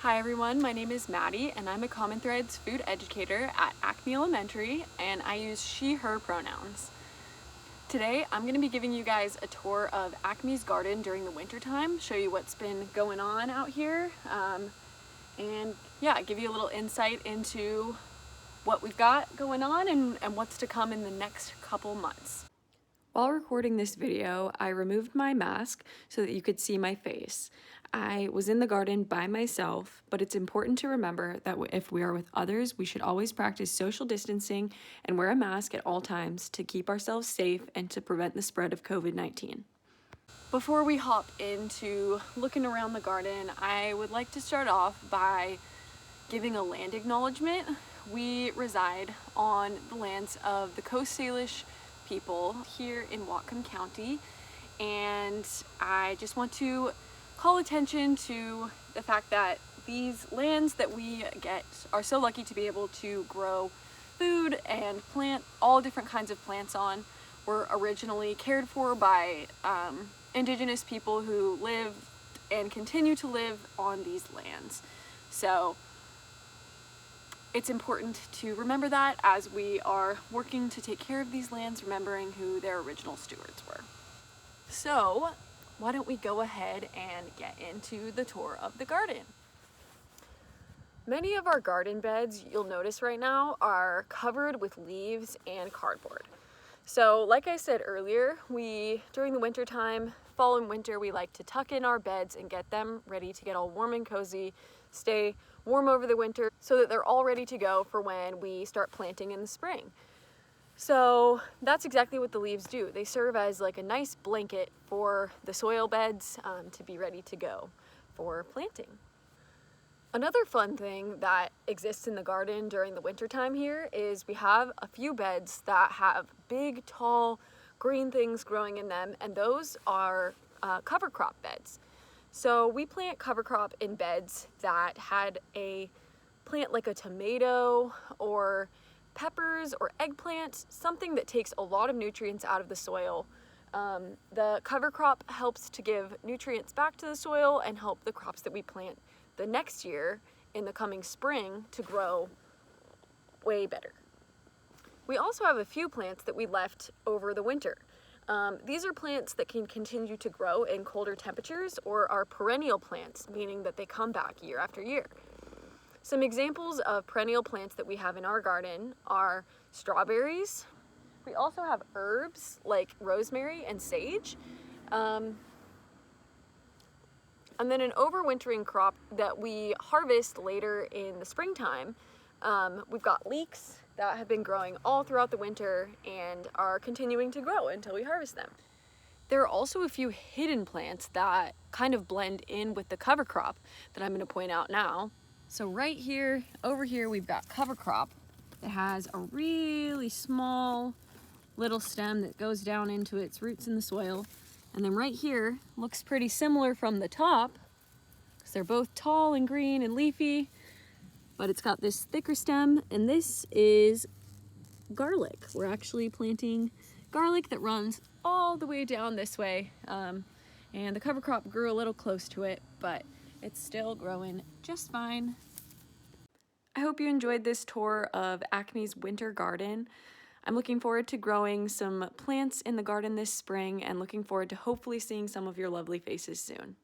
Hi everyone, my name is Maddie and I'm a Common Threads food educator at Acme Elementary, and I use she, her pronouns. Today I'm going to be giving you guys a tour of Acme's garden during the winter time, show you what's been going on out here, and yeah, give you a little insight into what we've got going on and what's to come in the next couple months. While recording this video, I removed my mask so that you could see my face. I was in the garden by myself, but it's important to remember that if we are with others, we should always practice social distancing and wear a mask at all times to keep ourselves safe and to prevent the spread of COVID-19. Before we hop into looking around the garden, I would like to start off by giving a land acknowledgement. We reside on the lands of the Coast Salish people here in Whatcom County, and I just want to call attention to the fact that these lands that we get are so lucky to be able to grow food and plant all different kinds of plants on. Were originally cared for by indigenous people who live and continue to live on these lands. So it's important to remember that as we are working to take care of these lands, remembering who their original stewards were. So why don't we go ahead and get into the tour of the garden. Many of our garden beds, you'll notice right now, are covered with leaves and cardboard. So like I said earlier, during the winter time, fall and winter, we like to tuck in our beds and get them ready to get all warm and cozy, stay warm over the winter so that they're all ready to go for when we start planting in the spring. So that's exactly what the leaves do. They serve as like a nice blanket for the soil beds to be ready to go for planting. Another fun thing that exists in the garden during the winter time here is we have a few beds that have big, tall, green things growing in them, and those are cover crop beds. So we plant cover crop in beds that had a plant like a tomato or peppers or eggplant, something that takes a lot of nutrients out of the soil. The cover crop helps to give nutrients back to the soil and help the crops that we plant the next year in the coming spring to grow way better. We also have a few plants that we left over the winter. These are plants that can continue to grow in colder temperatures or are perennial plants, meaning that they come back year after year. Some examples of perennial plants that we have in our garden are strawberries. We also have herbs like rosemary and sage. And then an overwintering crop that we harvest later in the springtime. We've got leeks that have been growing all throughout the winter and are continuing to grow until we harvest them. There are also a few hidden plants that kind of blend in with the cover crop that I'm going to point out now. So right here, over here, we've got cover crop that has a really small little stem that goes down into its roots in the soil. And then right here looks pretty similar from the top because they're both tall and green and leafy, but it's got this thicker stem, and this is garlic. We're actually planting garlic that runs all the way down this way, and the cover crop grew a little close to it, but it's still growing just fine. I hope you enjoyed this tour of Acme's winter garden. I'm looking forward to growing some plants in the garden this spring and looking forward to hopefully seeing some of your lovely faces soon.